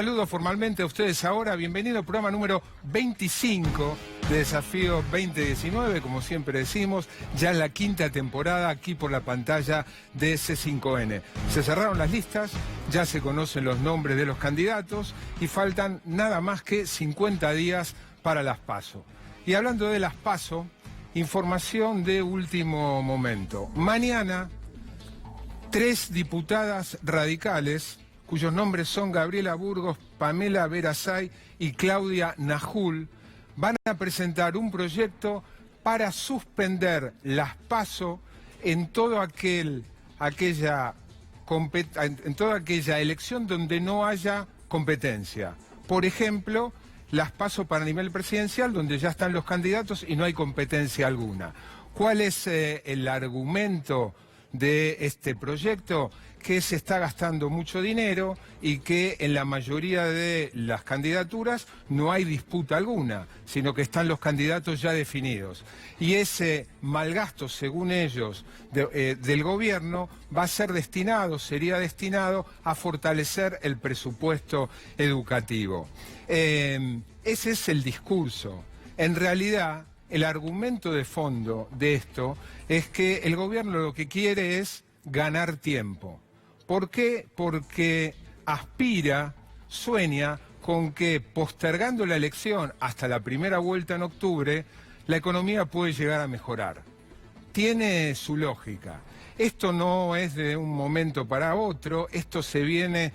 Saludo formalmente a ustedes ahora, bienvenido al programa número 25 de Desafío 2019, como siempre decimos, ya en la quinta temporada aquí por la pantalla de C5N. Se cerraron las listas, ya se conocen los nombres de los candidatos y faltan nada más que 50 días para las PASO. Y hablando de las PASO, información de último momento. Mañana, 3 diputadas radicales, cuyos nombres son Gabriela Burgos, Pamela Verasay y Claudia Najul, van a presentar un proyecto para suspender las PASO en toda aquella elección donde no haya competencia. Por ejemplo, las PASO para nivel presidencial, donde ya están los candidatos y no hay competencia alguna. ¿Cuál es el argumento de este proyecto? Que se está gastando mucho dinero y que en la mayoría de las candidaturas no hay disputa alguna, sino que están los candidatos ya definidos. Y ese malgasto, según ellos, del gobierno sería destinado a fortalecer el presupuesto educativo. Ese es el discurso. En realidad, el argumento de fondo de esto es que el gobierno lo que quiere es ganar tiempo. ¿Por qué? Porque sueña con que postergando la elección hasta la primera vuelta en octubre, la economía puede llegar a mejorar. Tiene su lógica. Esto no es de un momento para otro, esto se viene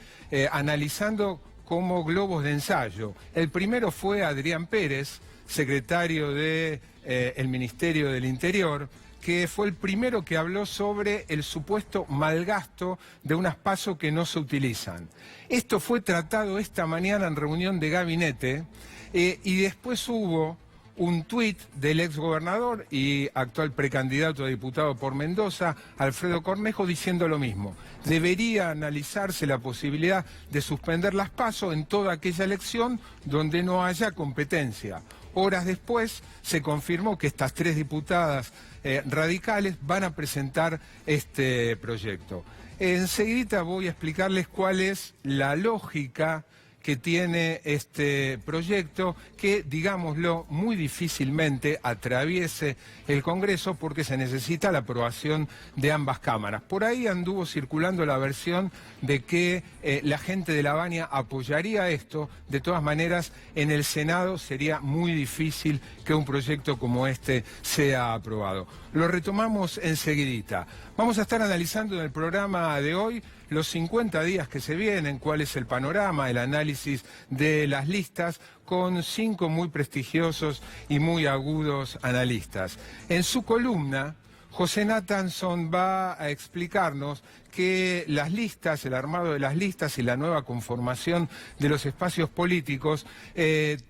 analizando como globos de ensayo. El primero fue Adrián Pérez, secretario del Ministerio del Interior, que fue el primero que habló sobre el supuesto malgasto de unas PASO que no se utilizan. Esto fue tratado esta mañana en reunión de gabinete y después hubo un tuit del exgobernador y actual precandidato a diputado por Mendoza, Alfredo Cornejo, diciendo lo mismo. Debería analizarse la posibilidad de suspender las PASO en toda aquella elección donde no haya competencia. Horas después se confirmó que estas 3 diputadas radicales van a presentar este proyecto. Enseguida voy a explicarles cuál es la lógica que tiene este proyecto que, digámoslo, muy difícilmente atraviese el Congreso porque se necesita la aprobación de ambas cámaras. Por ahí anduvo circulando la versión de que la gente de La Baña apoyaría esto. De todas maneras, en el Senado sería muy difícil que un proyecto como este sea aprobado. Lo retomamos enseguidita. Vamos a estar analizando en el programa de hoy los 50 días que se vienen, cuál es el panorama, el análisis de las listas, con 5 muy prestigiosos y muy agudos analistas. En su columna, José Nathanson va a explicarnos que las listas, el armado de las listas y la nueva conformación de los espacios políticos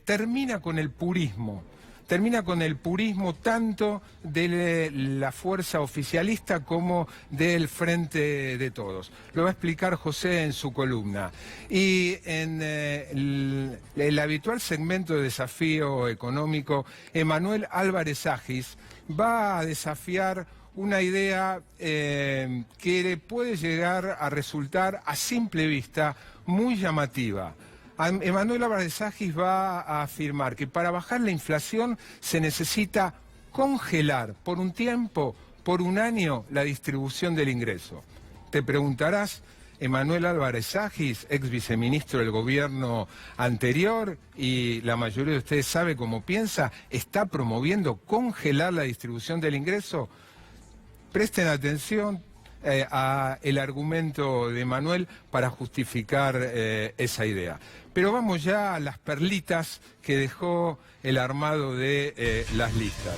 termina con el purismo. Termina con el purismo tanto de la fuerza oficialista como del Frente de Todos. Lo va a explicar José en su columna. Y en el habitual segmento de Desafío Económico, Emanuel Álvarez Agis va a desafiar una idea que puede llegar a resultar a simple vista muy llamativa. Emanuel Álvarez Agis va a afirmar que para bajar la inflación se necesita congelar por un tiempo, por un año, la distribución del ingreso. Te preguntarás, Emanuel Álvarez Agis, ex viceministro del gobierno anterior, y la mayoría de ustedes sabe cómo piensa, ¿está promoviendo congelar la distribución del ingreso? Presten atención a el argumento de Manuel para justificar esa idea. Pero vamos ya a las perlitas que dejó el armado de las listas.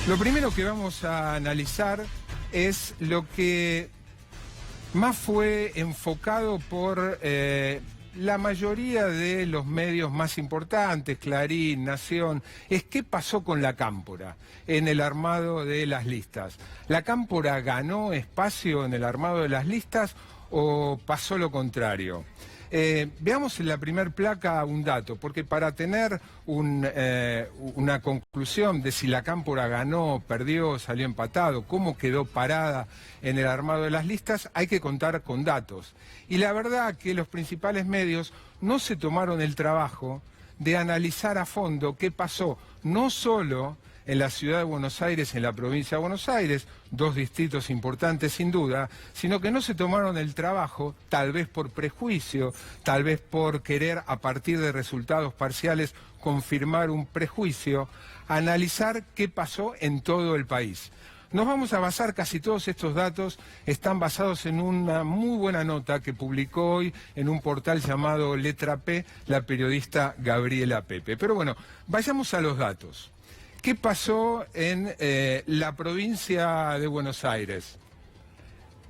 Lo primero que vamos a analizar es lo que más fue enfocado por la mayoría de los medios más importantes, Clarín, Nación, es qué pasó con la Cámpora en el armado de las listas. ¿La Cámpora ganó espacio en el armado de las listas o pasó lo contrario? Veamos en la primer placa un dato, porque para tener una conclusión de si la Cámpora ganó, perdió, salió empatado, cómo quedó parada en el armado de las listas, hay que contar con datos. Y la verdad que los principales medios no se tomaron el trabajo de analizar a fondo qué pasó, no solo en la ciudad de Buenos Aires, en la provincia de Buenos Aires, dos distritos importantes sin duda, sino que no se tomaron el trabajo, tal vez por prejuicio, tal vez por querer a partir de resultados parciales confirmar un prejuicio, analizar qué pasó en todo el país. Nos vamos a basar, casi todos estos datos están basados en una muy buena nota que publicó hoy en un portal llamado Letra P, la periodista Gabriela Pepe. Pero bueno, vayamos a los datos. ¿Qué pasó en la provincia de Buenos Aires?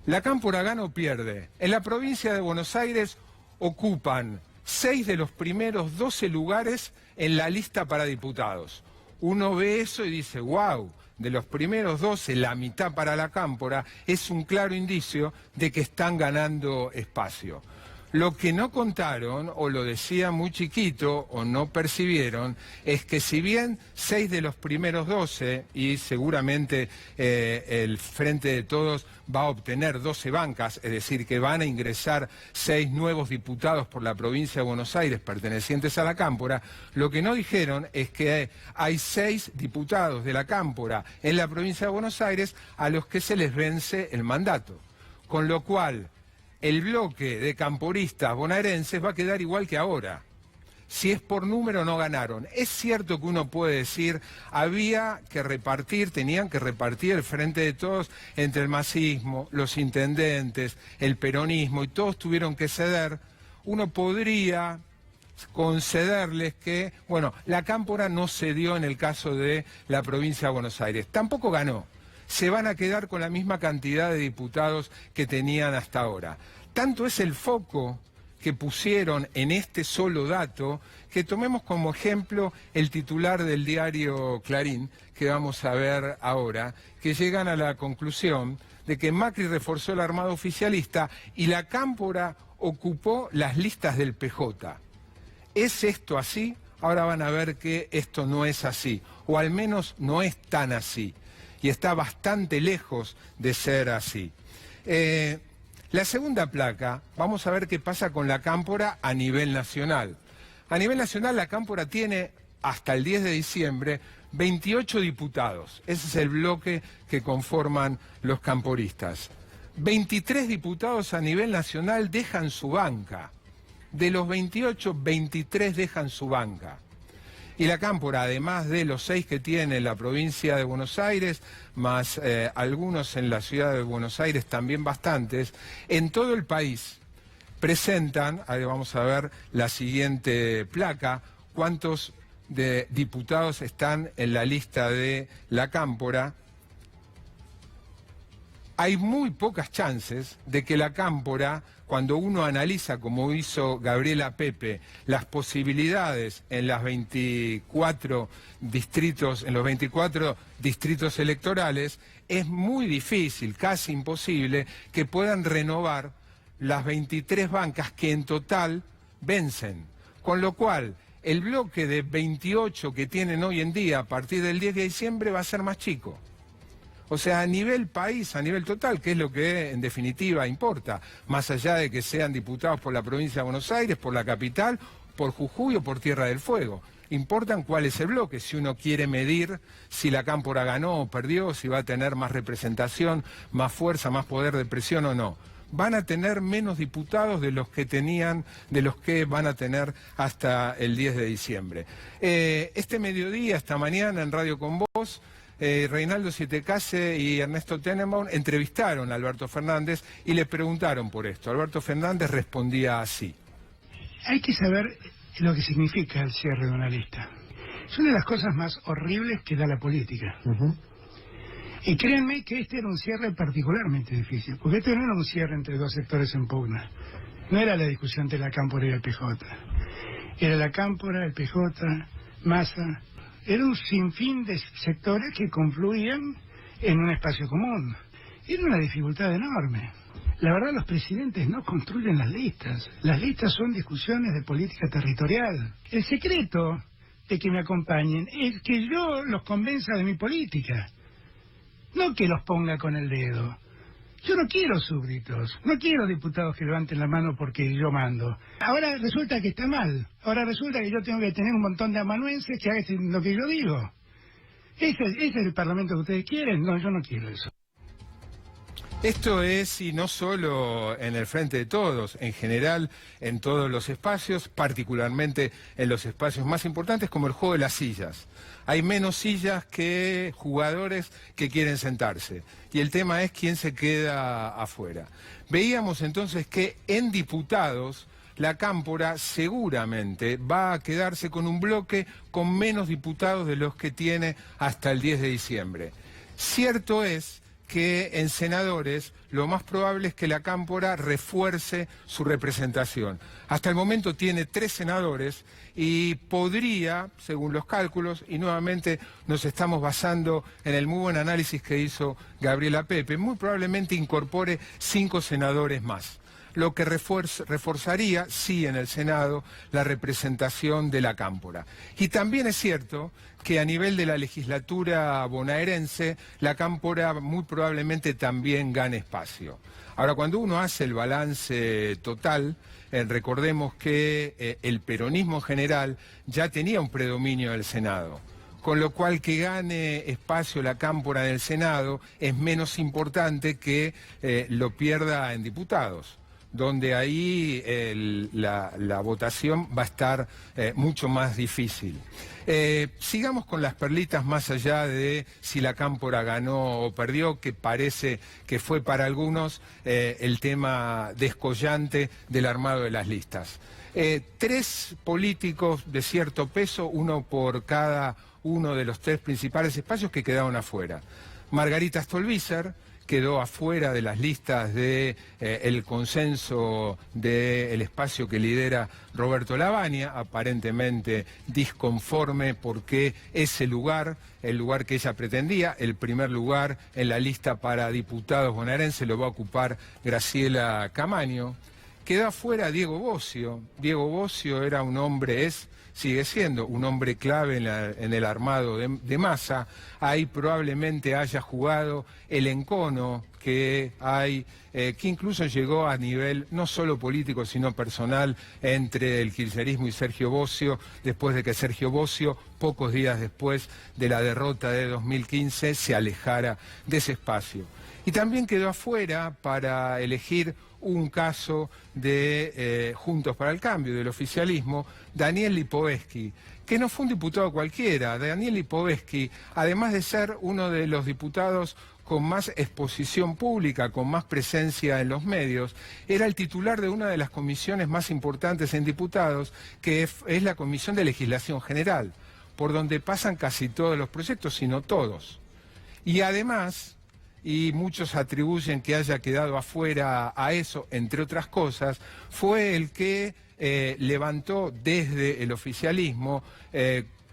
La Cámpora gana o pierde. En la provincia de Buenos Aires ocupan 6 de los primeros 12 lugares en la lista para diputados. Uno ve eso y dice, wow, de los primeros 12, la mitad para la Cámpora, es un claro indicio de que están ganando espacio. Lo que no contaron, o lo decía muy chiquito, o no percibieron, es que si bien 6 de los primeros 12, y seguramente el Frente de Todos va a obtener 12 bancas, es decir, que van a ingresar 6 nuevos diputados por la provincia de Buenos Aires pertenecientes a la Cámpora, lo que no dijeron es que hay 6 diputados de la Cámpora en la provincia de Buenos Aires a los que se les vence el mandato. Con lo cual, el bloque de camporistas bonaerenses va a quedar igual que ahora. Si es por número, no ganaron. Es cierto que uno puede decir, había que repartir, tenían que repartir el Frente de Todos entre el masismo, los intendentes, el peronismo, y todos tuvieron que ceder. Uno podría concederles que, bueno, la Cámpora no cedió en el caso de la provincia de Buenos Aires. Tampoco ganó. Se van a quedar con la misma cantidad de diputados que tenían hasta ahora. Tanto es el foco que pusieron en este solo dato, que tomemos como ejemplo el titular del diario Clarín, que vamos a ver ahora, que llegan a la conclusión de que Macri reforzó el armado oficialista y la Cámpora ocupó las listas del PJ. ¿Es esto así? Ahora van a ver que esto no es así, o al menos no es tan así. Y está bastante lejos de ser así. La segunda placa, vamos a ver qué pasa con la Cámpora a nivel nacional. A nivel nacional la Cámpora tiene hasta el 10 de diciembre 28 diputados. Ese es el bloque que conforman los camporistas. 23 diputados a nivel nacional dejan su banca. De los 28, 23 dejan su banca. Y la Cámpora, además de los 6 que tiene en la provincia de Buenos Aires, más algunos en la ciudad de Buenos Aires, también bastantes, en todo el país presentan, ahí vamos a ver la siguiente placa, cuántos de diputados están en la lista de la Cámpora. Hay muy pocas chances de que la Cámpora, cuando uno analiza, como hizo Gabriela Pepe, las posibilidades en las 24 distritos, en los 24 distritos electorales, es muy difícil, casi imposible, que puedan renovar las 23 bancas que en total vencen. Con lo cual, el bloque de 28 que tienen hoy en día a partir del 10 de diciembre va a ser más chico. O sea, a nivel país, a nivel total, que es lo que en definitiva importa, más allá de que sean diputados por la provincia de Buenos Aires, por la capital, por Jujuy o por Tierra del Fuego. Importan cuál es el bloque, si uno quiere medir si la Cámpora ganó o perdió, si va a tener más representación, más fuerza, más poder de presión o no. Van a tener menos diputados de los que tenían, de los que van a tener hasta el 10 de diciembre. Este mediodía, esta mañana en Radio Con Vos, Reinaldo Sietecase y Ernesto Tenenbaum entrevistaron a Alberto Fernández y le preguntaron por esto. Alberto Fernández respondía así. Hay que saber lo que significa el cierre de una lista. Es una de las cosas más horribles que da la política. Y créanme que este era un cierre particularmente difícil, porque este no era un cierre entre dos sectores en pugna. No era la discusión entre la Cámpora y el PJ. Era la Cámpora, el PJ, Massa. Era un sinfín de sectores que confluían en un espacio común. Era una dificultad enorme. La verdad, los presidentes no construyen las listas. Las listas son discusiones de política territorial. El secreto de que me acompañen es que yo los convenza de mi política, no que los ponga con el dedo. Yo no quiero súbditos, no quiero diputados que levanten la mano porque yo mando. Ahora resulta que está mal, ahora resulta que yo tengo que tener un montón de amanuenses que hagan lo que yo digo. ¿Ese es el parlamento que ustedes quieren? No, yo no quiero eso. Esto es, y no solo en el Frente de Todos, en general en todos los espacios, particularmente en los espacios más importantes como el juego de las sillas. Hay menos sillas que jugadores que quieren sentarse. Y el tema es quién se queda afuera. Veíamos entonces que en diputados la Cámpora seguramente va a quedarse con un bloque con menos diputados de los que tiene hasta el 10 de diciembre. Cierto es que en senadores lo más probable es que la Cámpora refuerce su representación. Hasta el momento tiene 3 senadores y podría, según los cálculos, y nuevamente nos estamos basando en el muy buen análisis que hizo Gabriela Pepe, muy probablemente incorpore 5 senadores más, lo que reforzaría, sí, en el Senado, la representación de la Cámpora. Y también es cierto que a nivel de la legislatura bonaerense, la Cámpora muy probablemente también gane espacio. Ahora, cuando uno hace el balance total, recordemos que el peronismo en general ya tenía un predominio del Senado, con lo cual que gane espacio la Cámpora en el Senado es menos importante que lo pierda en diputados, donde ahí la votación va a estar mucho más difícil. Sigamos con las perlitas más allá de si la Cámpora ganó o perdió, que parece que fue para algunos el tema descollante del armado de las listas. 3 políticos de cierto peso, uno por cada uno de los 3 principales espacios que quedaron afuera. Margarita Stolbizer quedó afuera de las listas del consenso del espacio que lidera Roberto Lavagna, aparentemente disconforme porque ese lugar, el lugar que ella pretendía, el primer lugar en la lista para diputados bonaerenses, lo va a ocupar Graciela Camaño. Quedó afuera Diego Bossio. Diego Bossio era un hombre, sigue siendo un hombre clave en el armado de Massa. Ahí probablemente haya jugado el encono que hay, que incluso llegó a nivel no solo político sino personal entre el kirchnerismo y Sergio Bossio, después de que Sergio Bossio, pocos días después de la derrota de 2015, se alejara de ese espacio. Y también quedó afuera, para elegir un caso de Juntos para el Cambio, del oficialismo, Daniel Lipovetsky, que no fue un diputado cualquiera. Daniel Lipovetsky, además de ser uno de los diputados con más exposición pública, con más presencia en los medios, era el titular de una de las comisiones más importantes en diputados, que es la Comisión de Legislación General, por donde pasan casi todos los proyectos, si no todos. Y además, y muchos atribuyen que haya quedado afuera a eso, entre otras cosas, fue el que levantó desde el oficialismo,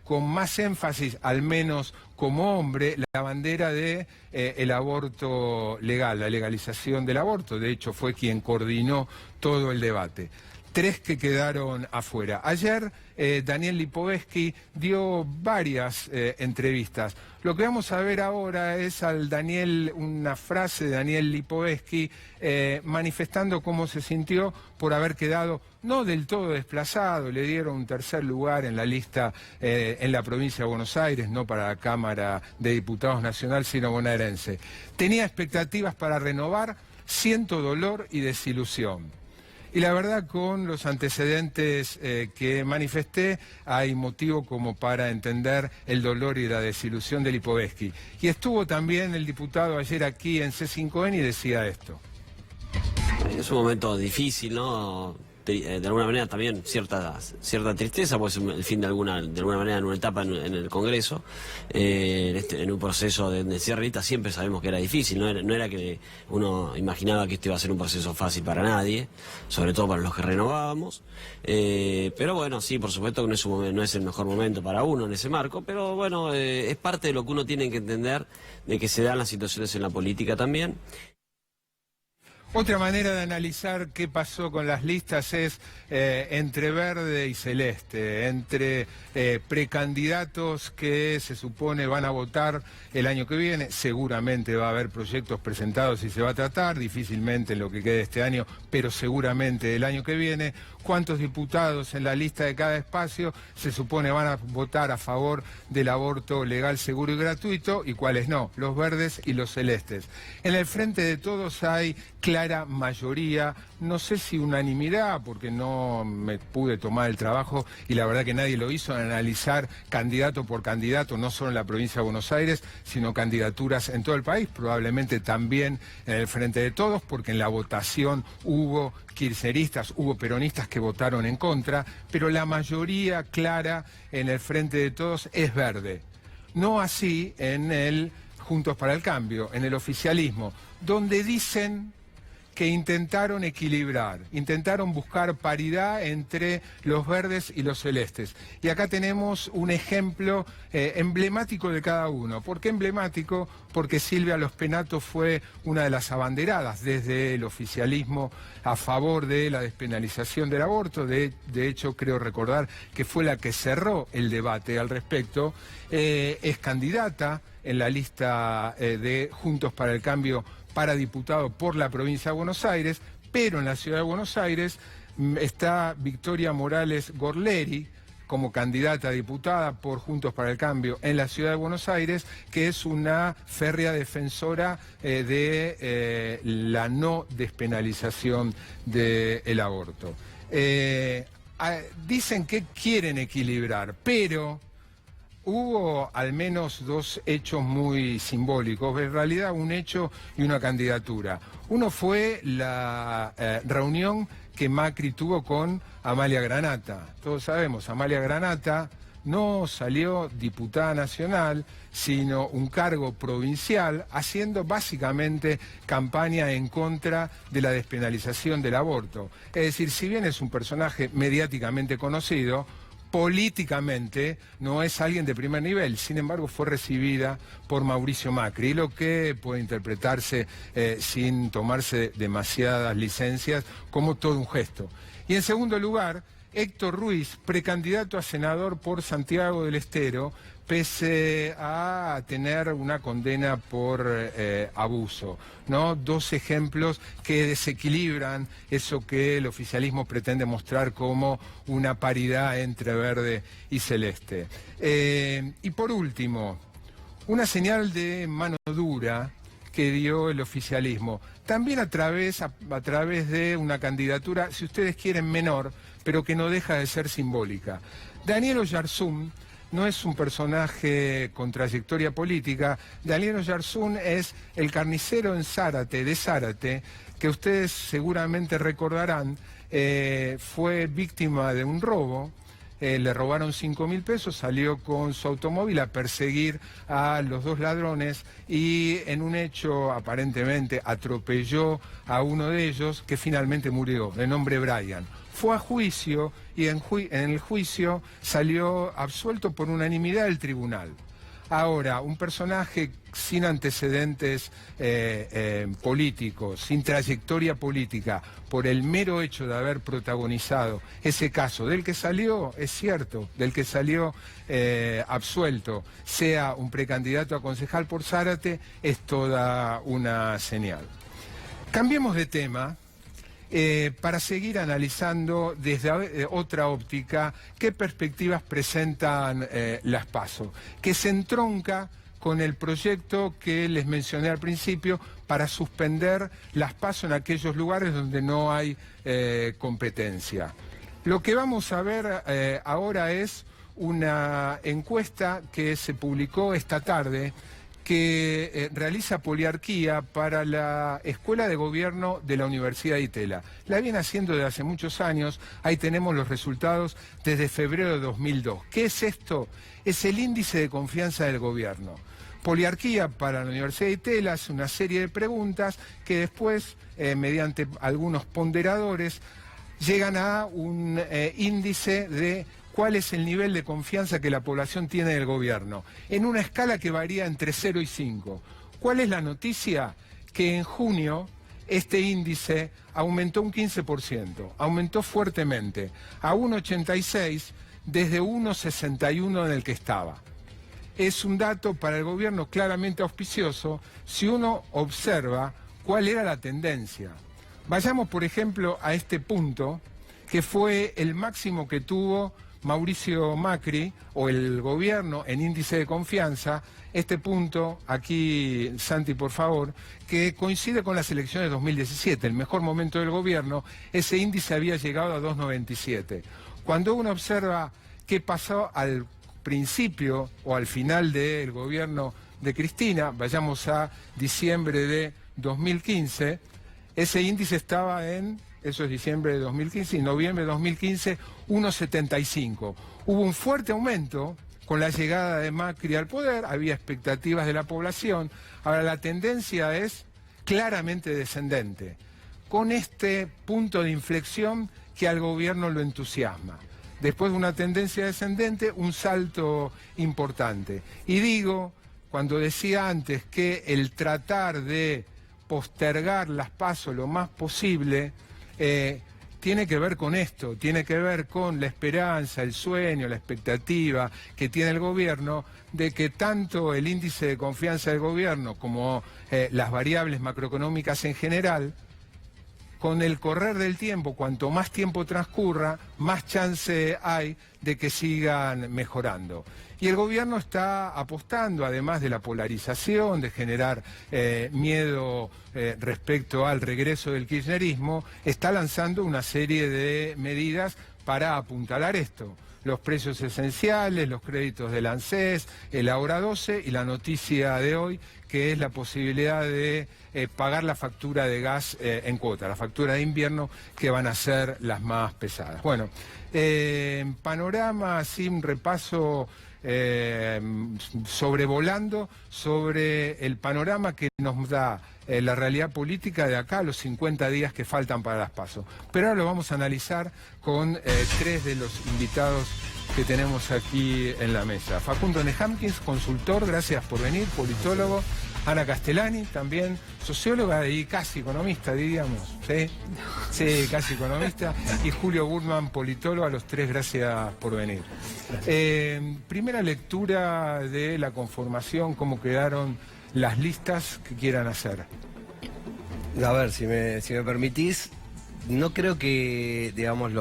con más énfasis, al menos como hombre, la bandera de el aborto legal, la legalización del aborto. De hecho, fue quien coordinó todo el debate. 3 que quedaron afuera. Ayer Daniel Lipovetsky dio varias entrevistas. Lo que vamos a ver ahora es una frase de Daniel Lipovetsky manifestando cómo se sintió por haber quedado no del todo desplazado. Le dieron un 3er lugar en la lista en la provincia de Buenos Aires, no para la Cámara de Diputados Nacional, sino bonaerense. Tenía expectativas para renovar, siento dolor y desilusión. Y la verdad, con los antecedentes que manifesté, hay motivo como para entender el dolor y la desilusión de Lipovetsky. Y estuvo también el diputado ayer aquí en C5N y decía esto. Es un momento difícil, ¿no? De alguna manera también cierta tristeza, pues el fin de alguna manera en una etapa en el Congreso, en un proceso de cierre de lista. Siempre sabemos que era difícil, no era que uno imaginaba que esto iba a ser un proceso fácil para nadie, sobre todo para los que renovábamos, pero bueno, sí, por supuesto que no es el mejor momento para uno en ese marco, pero bueno, es parte de lo que uno tiene que entender, de que se dan las situaciones en la política también. Otra manera de analizar qué pasó con las listas es entre verde y celeste, entre precandidatos que se supone van a votar el año que viene. Seguramente va a haber proyectos presentados y se va a tratar, difícilmente en lo que quede este año, pero seguramente el año que viene. ¿Cuántos diputados en la lista de cada espacio se supone van a votar a favor del aborto legal, seguro y gratuito, y cuáles no? Los verdes y los celestes. En el Frente de Todos hay clara mayoría, no sé si unanimidad, porque no me pude tomar el trabajo y la verdad que nadie lo hizo, en analizar candidato por candidato, no solo en la provincia de Buenos Aires, sino candidaturas en todo el país, probablemente también en el Frente de Todos, porque en la votación hubo kirchneristas, hubo peronistas que votaron en contra, pero la mayoría clara en el Frente de Todos es verde. No así en el Juntos para el Cambio, en el oficialismo, donde dicen que intentaron equilibrar, intentaron buscar paridad entre los verdes y los celestes. Y acá tenemos un ejemplo emblemático de cada uno. ¿Por qué emblemático? Porque Silvia Los Penato fue una de las abanderadas desde el oficialismo a favor de la despenalización del aborto. De hecho, creo recordar que fue la que cerró el debate al respecto. Es candidata en la lista de Juntos para el Cambio para diputado por la provincia de Buenos Aires, pero en la ciudad de Buenos Aires está Victoria Morales Gorleri como candidata a diputada por Juntos para el Cambio en la ciudad de Buenos Aires, que es una férrea defensora de la no despenalización del aborto. Dicen que quieren equilibrar, pero hubo al menos dos hechos muy simbólicos, en realidad un hecho y una candidatura. Uno fue la reunión que Macri tuvo con Amalia Granata. Todos sabemos, Amalia Granata no salió diputada nacional, sino un cargo provincial, haciendo básicamente campaña en contra de la despenalización del aborto. Es decir, si bien es un personaje mediáticamente conocido, políticamente no es alguien de primer nivel, sin embargo fue recibida por Mauricio Macri, lo que puede interpretarse sin tomarse demasiadas licencias como todo un gesto. Y en segundo lugar, Héctor Ruiz, precandidato a senador por Santiago del Estero, pese a tener una condena por abuso, ¿no? Dos ejemplos que desequilibran eso que el oficialismo pretende mostrar como una paridad entre verde y celeste. Y por último, una señal de mano dura que dio el oficialismo, también a través de una candidatura, si ustedes quieren, menor, pero que no deja de ser simbólica. Daniel Oyarzún no es un personaje con trayectoria política. Daniel Oyarzún es el carnicero en Zárate, de Zárate, que ustedes seguramente recordarán, fue víctima de un robo. Le robaron 5.000 pesos, salió con su automóvil a perseguir a los dos ladrones y en un hecho aparentemente atropelló a uno de ellos, que finalmente murió, de nombre Brian. Fue a juicio y en el juicio salió absuelto por unanimidad del tribunal. Ahora, un personaje sin antecedentes políticos, sin trayectoria política, por el mero hecho de haber protagonizado ese caso, del que salió, es cierto, del que salió absuelto, sea un precandidato a concejal por Zárate, es toda una señal. Cambiemos de tema. Para seguir analizando desde otra óptica qué perspectivas presentan las PASO, que se entronca con el proyecto que les mencioné al principio para suspender las PASO en aquellos lugares donde no hay competencia. Lo que vamos a ver ahora es una encuesta que se publicó esta tarde, que realiza Poliarquía para la Escuela de Gobierno de la Universidad de Itela. La viene haciendo desde hace muchos años, ahí tenemos los resultados desde febrero de 2002. ¿Qué es esto? Es el índice de confianza del gobierno. Poliarquía para la Universidad de Itela hace una serie de preguntas que después, mediante algunos ponderadores, llegan a un índice de cuál es el nivel de confianza que la población tiene del gobierno, en una escala que varía entre 0 y 5. ¿Cuál es la noticia? Que en junio este índice aumentó un 15%, aumentó fuertemente, a 1,86 desde 1,61 en el que estaba. Es un dato para el gobierno claramente auspicioso si uno observa cuál era la tendencia. Vayamos, por ejemplo, a este punto, que fue el máximo que tuvo Mauricio Macri, o el gobierno en índice de confianza, este punto, aquí, Santi, por favor, que coincide con las elecciones de 2017, el mejor momento del gobierno, ese índice había llegado a 2,97. Cuando uno observa qué pasó al principio o al final del gobierno de Cristina, vayamos a diciembre de 2015, ese índice estaba en, eso es diciembre de 2015, y noviembre de 2015, 1,75. Hubo un fuerte aumento con la llegada de Macri al poder, había expectativas de la población, ahora la tendencia es claramente descendente, con este punto de inflexión que al gobierno lo entusiasma. Después de una tendencia descendente, un salto importante. Y digo, cuando decía antes que el tratar de postergar las PASO lo más posible, tiene que ver con esto, tiene que ver con la esperanza, el sueño, la expectativa que tiene el gobierno de que tanto el índice de confianza del gobierno como las variables macroeconómicas en general, con el correr del tiempo, cuanto más tiempo transcurra, más chance hay de que sigan mejorando. Y el gobierno está apostando, además de la polarización, de generar miedo respecto al regreso del kirchnerismo, está lanzando una serie de medidas para apuntalar esto. Los precios esenciales, los créditos del ANSES, el Ahora 12 y la noticia de hoy, que es la posibilidad de pagar la factura de gas en cuota, la factura de invierno, que van a ser las más pesadas. Bueno, panorama, así un repaso sobrevolando sobre el panorama que nos da la realidad política de acá a los 50 días que faltan para las PASO. Pero ahora lo vamos a analizar con tres de los invitados que tenemos aquí en la mesa. Facundo Nehamkins, consultor, gracias por venir, politólogo. Ana Castellani, también socióloga y casi economista, diríamos, ¿sí? Sí, casi economista. Y Julio Burman, politólogo, a los tres, gracias por venir. Primera lectura de la conformación, cómo quedaron las listas que quieran hacer. A ver, si me permitís, no creo que, digamos,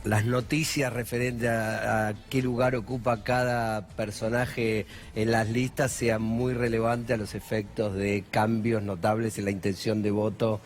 las noticias referentes a qué lugar ocupa cada personaje en las listas sean muy relevantes a los efectos de cambios notables en la intención de voto,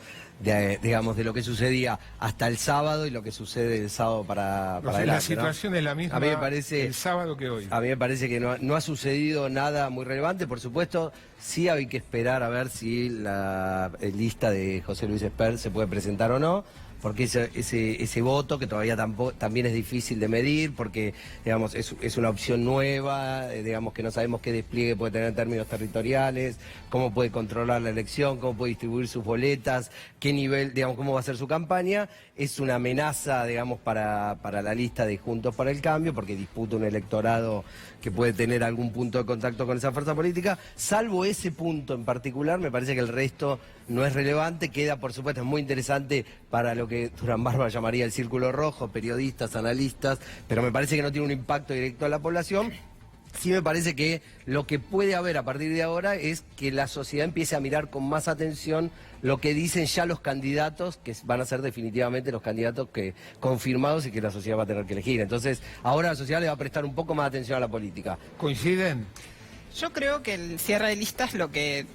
digamos, de lo que sucedía hasta el sábado y lo que sucede el sábado para adelante. La situación, ¿no? Es la misma, a mí me parece, el sábado que hoy. A mí me parece que no ha sucedido nada muy relevante. Por supuesto, sí hay que esperar a ver si la lista de José Luis Espert se puede presentar o no, porque ese voto, que todavía también es difícil de medir, porque, digamos, es una opción nueva, digamos, que no sabemos qué despliegue puede tener en términos territoriales, cómo puede controlar la elección, cómo puede distribuir sus boletas, qué nivel, digamos, cómo va a ser su campaña. Es una amenaza, digamos, para la lista de Juntos por el Cambio, porque disputa un electorado que puede tener algún punto de contacto con esa fuerza política. Salvo ese punto en particular, me parece que el resto no es relevante. Queda, por supuesto, es muy interesante para lo que Durán Barba llamaría el círculo rojo, periodistas, analistas, pero me parece que no tiene un impacto directo a la población. Sí me parece que lo que puede haber a partir de ahora es que la sociedad empiece a mirar con más atención lo que dicen ya los candidatos, que van a ser definitivamente los candidatos que confirmados y que la sociedad va a tener que elegir. Entonces, ahora la sociedad le va a prestar un poco más de atención a la política. ¿Coinciden? Yo creo que el cierre de listas lo que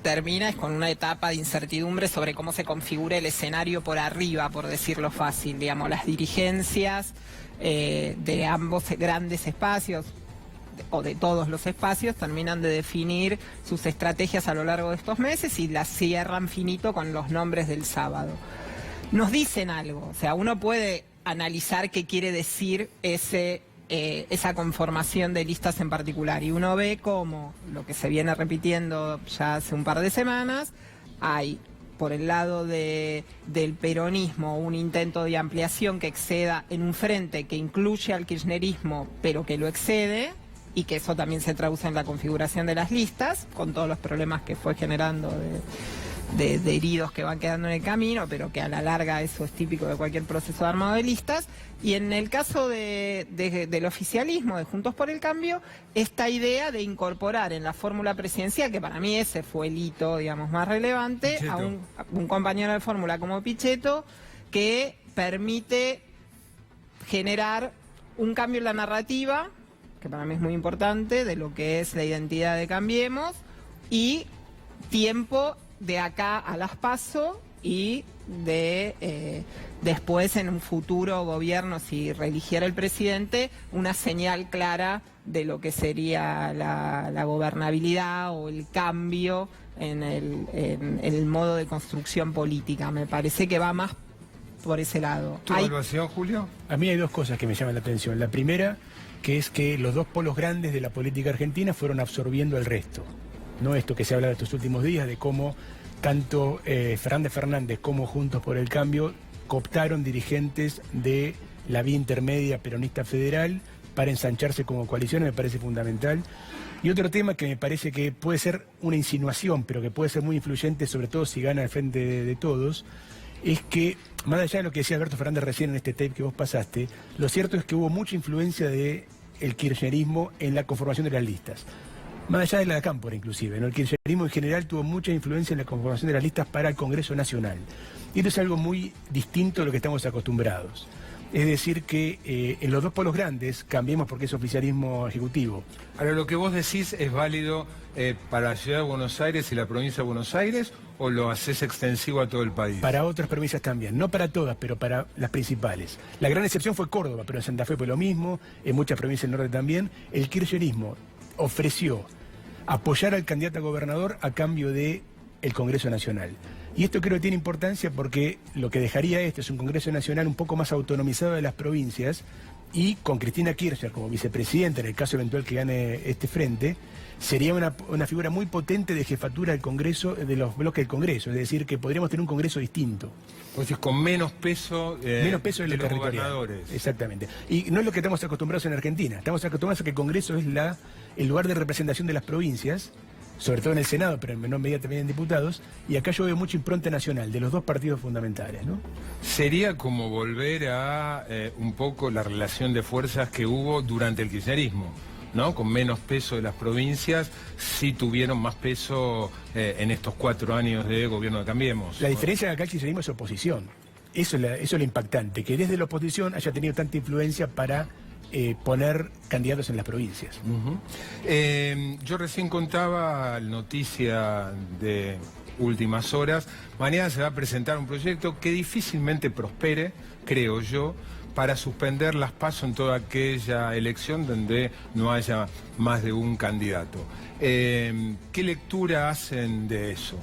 termina es con una etapa de incertidumbre sobre cómo se configura el escenario por arriba, por decirlo fácil. Digamos, las dirigencias de ambos grandes espacios, o de todos los espacios, terminan de definir sus estrategias a lo largo de estos meses y las cierran finito con los nombres del sábado. Nos dicen algo, o sea, uno puede analizar qué quiere decir esa conformación de listas en particular, y uno ve cómo lo que se viene repitiendo ya hace un par de semanas, hay por el lado del peronismo un intento de ampliación que exceda en un frente que incluye al kirchnerismo pero que lo excede, y que eso también se traduce en la configuración de las listas, con todos los problemas que fue generando de heridos que van quedando en el camino, pero que a la larga eso es típico de cualquier proceso de armado de listas. Y en el caso del oficialismo, de Juntos por el Cambio, esta idea de incorporar en la fórmula presidencial, que para mí ese fue el hito, digamos, más relevante, a un compañero de fórmula como Pichetto, que permite generar un cambio en la narrativa, que para mí es muy importante, de lo que es la identidad de Cambiemos, y tiempo de acá a las PASO y de después en un futuro gobierno, si reeligiera el presidente, una señal clara de lo que sería la gobernabilidad o el cambio en el modo de construcción política. Me parece que va más por ese lado. ¿Tu evaluación, Julio? A mí hay dos cosas que me llaman la atención. La primera, que es que los dos polos grandes de la política argentina fueron absorbiendo el resto. No esto que se ha hablado estos últimos días, de cómo tanto Fernández como Juntos por el Cambio cooptaron dirigentes de la vía intermedia peronista federal para ensancharse como coalición, me parece fundamental. Y otro tema que me parece que puede ser una insinuación, pero que puede ser muy influyente, sobre todo si gana al frente de todos, es que, más allá de lo que decía Alberto Fernández recién en este tape que vos pasaste, lo cierto es que hubo mucha influencia del kirchnerismo en la conformación de las listas. Más allá de la de Cámpora, inclusive, ¿no? El kirchnerismo en general tuvo mucha influencia en la conformación de las listas para el Congreso Nacional. Y esto es algo muy distinto a lo que estamos acostumbrados. Es decir que en los dos polos grandes, Cambiemos porque es oficialismo ejecutivo. Ahora, ¿lo que vos decís es válido para la ciudad de Buenos Aires y la provincia de Buenos Aires, o lo haces extensivo a todo el país? Para otras provincias también, no para todas, pero para las principales. La gran excepción fue Córdoba, pero en Santa Fe fue lo mismo, en muchas provincias del norte también. El kirchnerismo ofreció apoyar al candidato a gobernador a cambio de el Congreso Nacional. Y esto creo que tiene importancia porque lo que dejaría esto es un Congreso Nacional un poco más autonomizado de las provincias, y con Cristina Kirchner como vicepresidenta, en el caso eventual que gane este frente, sería una figura muy potente de jefatura del Congreso, de los bloques del Congreso. Es decir, que podríamos tener un Congreso distinto. Pues es con menos peso, menos peso de los gobernadores. Exactamente. Y no es lo que estamos acostumbrados en Argentina. Estamos acostumbrados a que el Congreso es el lugar de representación de las provincias, sobre todo en el Senado, pero en menor medida también en diputados, y acá yo veo mucha impronta nacional de los dos partidos fundamentales, ¿no? Sería como volver a un poco la relación de fuerzas que hubo durante el kirchnerismo, ¿no? Con menos peso de las provincias, sí tuvieron más peso en estos 4 años de gobierno de Cambiemos. La diferencia de acá el kirchnerismo es oposición. Eso es lo impactante, que desde la oposición haya tenido tanta influencia para poner candidatos en las provincias. Yo recién contaba noticia de últimas horas, mañana se va a presentar un proyecto que difícilmente prospere, creo yo, para suspender las PASO en toda aquella elección donde no haya más de un candidato. ¿Qué lectura hacen de eso?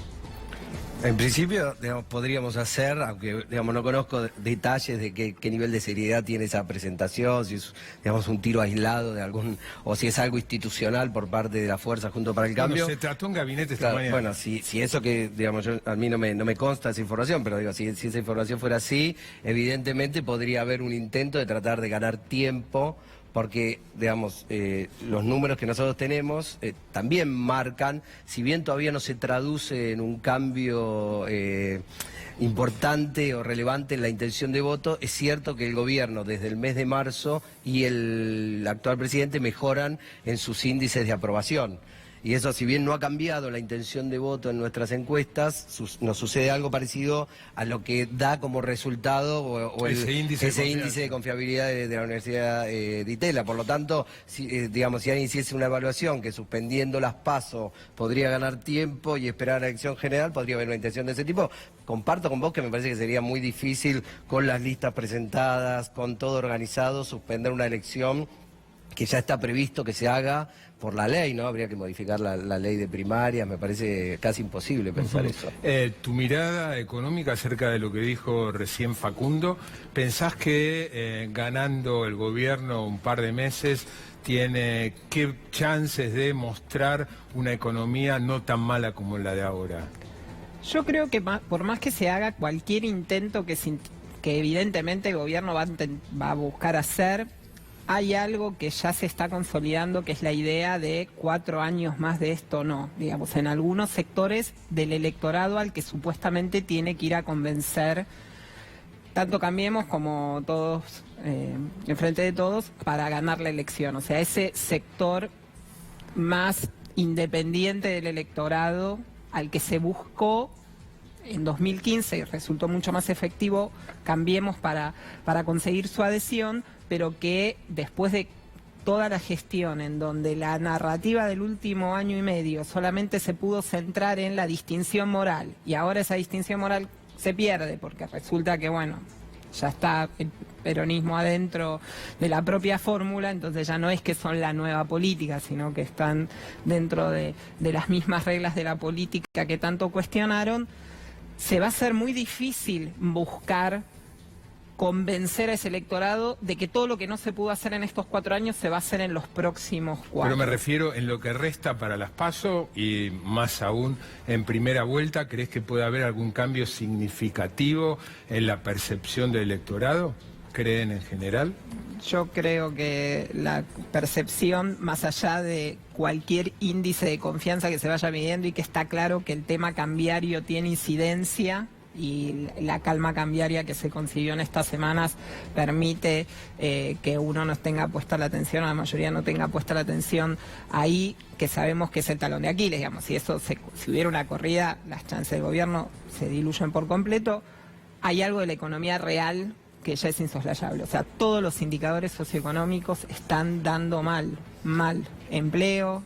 En principio, digamos, podríamos hacer, aunque digamos, no conozco detalles de qué nivel de seriedad tiene esa presentación, si es, digamos, un tiro aislado de algún, o si es algo institucional por parte de la Fuerza Junto para el Cambio. Bueno, se trató en gabinete esta Claro, mañana. bueno, si eso que, digamos, a mí no me consta esa información, pero digo, si esa información fuera así, evidentemente podría haber un intento de tratar de ganar tiempo, porque, digamos, los números que nosotros tenemos también marcan, si bien todavía no se traduce en un cambio importante o relevante en la intención de voto, es cierto que el gobierno desde el mes de marzo y el actual presidente mejoran en sus índices de aprobación. Y eso, si bien no ha cambiado la intención de voto en nuestras encuestas, nos sucede algo parecido a lo que da como resultado o ese índice de confiabilidad de la Universidad de Itela. Por lo tanto, digamos, si alguien hiciese una evaluación que suspendiendo las PASO podría ganar tiempo y esperar a la elección general, podría haber una intención de ese tipo. Comparto con vos que me parece que sería muy difícil, con las listas presentadas, con todo organizado, suspender una elección que ya está previsto que se haga por la ley, ¿no? Habría que modificar la ley de primarias, me parece casi imposible pensar eso. Tu mirada económica acerca de lo que dijo recién Facundo, ¿pensás que ganando el gobierno un par de meses tiene qué chances de mostrar una economía no tan mala como la de ahora? Yo creo que por más que se haga cualquier intento que evidentemente el gobierno va a buscar hacer, hay algo que ya se está consolidando, que es la idea de 4 años más de esto, no. Digamos, en algunos sectores del electorado al que supuestamente tiene que ir a convencer, tanto Cambiemos como todos, en Frente de Todos, para ganar la elección. O sea, ese sector más independiente del electorado al que se buscó en 2015 y resultó mucho más efectivo Cambiemos para conseguir su adhesión, pero que después de toda la gestión en donde la narrativa del último año y medio solamente se pudo centrar en la distinción moral, y ahora esa distinción moral se pierde porque resulta que, bueno, ya está el peronismo adentro de la propia fórmula, entonces ya no es que son la nueva política, sino que están dentro de las mismas reglas de la política que tanto cuestionaron. Se va a hacer muy difícil buscar convencer a ese electorado de que todo lo que no se pudo hacer en estos 4 años se va a hacer en los próximos 4. Pero me refiero en lo que resta para las PASO y más aún en primera vuelta. ¿Crees que puede haber algún cambio significativo en la percepción del electorado? ¿Creen en general? Yo creo que la percepción, más allá de cualquier índice de confianza que se vaya midiendo y que está claro que el tema cambiario tiene incidencia, y la calma cambiaria que se consiguió en estas semanas permite que uno no tenga puesta la atención, o la mayoría no tenga puesta la atención ahí, que sabemos que es el talón de Aquiles, digamos. Si hubiera una corrida, las chances del gobierno se diluyen por completo. Hay algo de la economía real que ya es insoslayable. O sea, todos los indicadores socioeconómicos están dando mal. Empleo,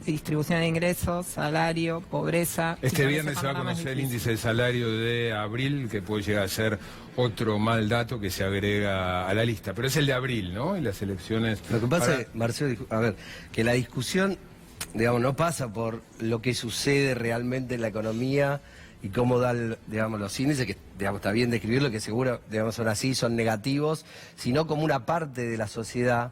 distribución de ingresos, salario, pobreza. Este viernes se va a conocer el índice de salario de abril, que puede llegar a ser otro mal dato que se agrega a la lista. Pero es el de abril, ¿no? Y las elecciones... Lo que pasa es, Marcelo, a ver, que la discusión, digamos, no pasa por lo que sucede realmente en la economía y cómo dan, digamos, los índices, que, digamos, está bien describirlo, que seguro, digamos, son así, son negativos, sino como una parte de la sociedad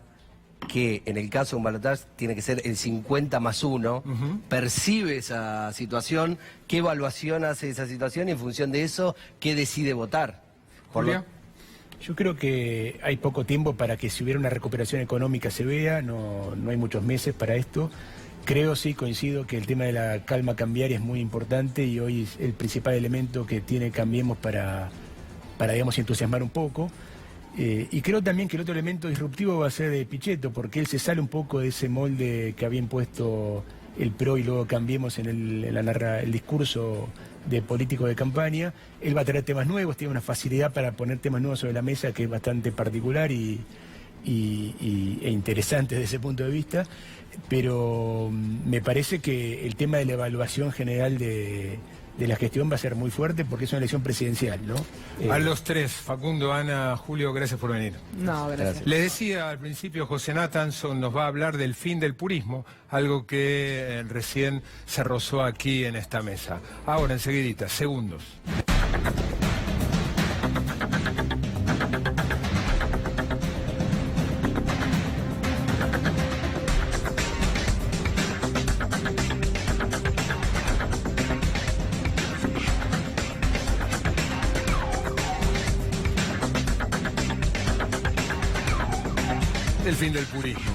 que en el caso de un balotaje tiene que ser el 50+1, percibe esa situación, qué evaluación hace esa situación y en función de eso, qué decide votar. Julia. Yo creo que hay poco tiempo para que si hubiera una recuperación económica se vea, no hay muchos meses para esto. Creo, sí, coincido que el tema de la calma cambiaria es muy importante y hoy es el principal elemento que tiene Cambiemos para digamos, entusiasmar un poco. Y creo también que el otro elemento disruptivo va a ser de Pichetto, porque él se sale un poco de ese molde que había impuesto el PRO y luego Cambiemos en el discurso de político de campaña. Él va a traer temas nuevos, tiene una facilidad para poner temas nuevos sobre la mesa que es bastante particular e interesante desde ese punto de vista, pero me parece que el tema de la evaluación general de la gestión va a ser muy fuerte porque es una elección presidencial, ¿no? A los tres, Facundo, Ana, Julio, gracias por venir. No, gracias. Les decía al principio, José Nathanson nos va a hablar del fin del purismo, algo que recién se rozó aquí en esta mesa. Ahora, enseguidita, segundos. El fin del purismo.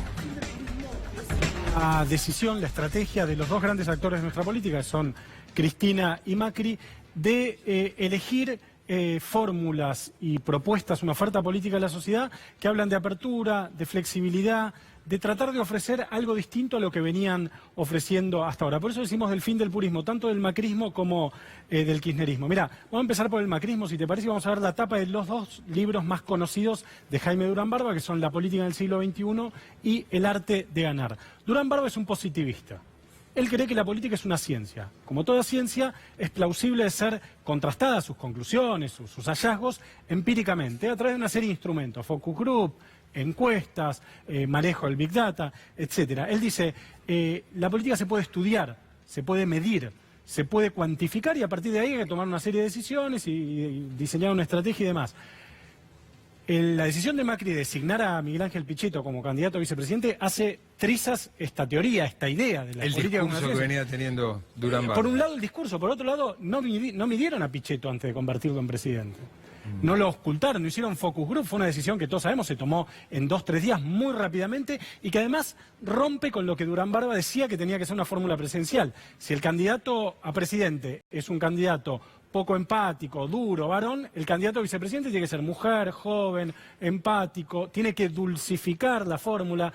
La decisión, la estrategia de los dos grandes actores de nuestra política, que son Cristina y Macri, de elegir fórmulas y propuestas, una oferta política a la sociedad que hablan de apertura, de flexibilidad, de tratar de ofrecer algo distinto a lo que venían ofreciendo hasta ahora. Por eso decimos del fin del purismo, tanto del macrismo como del kirchnerismo. Mira, vamos a empezar por el macrismo, si te parece, vamos a ver la tapa de los dos libros más conocidos de Jaime Durán Barba, que son La política en el siglo XXI y El arte de ganar. Durán Barba es un positivista. Él cree que la política es una ciencia. Como toda ciencia, es plausible de ser contrastada sus conclusiones, sus hallazgos, empíricamente, a través de una serie de instrumentos, focus group, encuestas, manejo del Big Data, etcétera. Él dice, la política se puede estudiar, se puede medir, se puede cuantificar y a partir de ahí hay que tomar una serie de decisiones y diseñar una estrategia y demás. La decisión de Macri de designar a Miguel Ángel Pichetto como candidato a vicepresidente hace trizas esta teoría, esta idea de la política. El discurso que venía teniendo Durán Barba. Por un lado el discurso, por otro lado no midieron a Pichetto antes de convertirlo en presidente. no lo ocultaron, no hicieron focus group, fue una decisión que todos sabemos se tomó en 2-3 días muy rápidamente y que además rompe con lo que Durán Barba decía que tenía que ser una fórmula presidencial. Si el candidato a presidente es un candidato poco empático, duro, varón, el candidato a vicepresidente tiene que ser mujer, joven, empático, tiene que dulcificar la fórmula.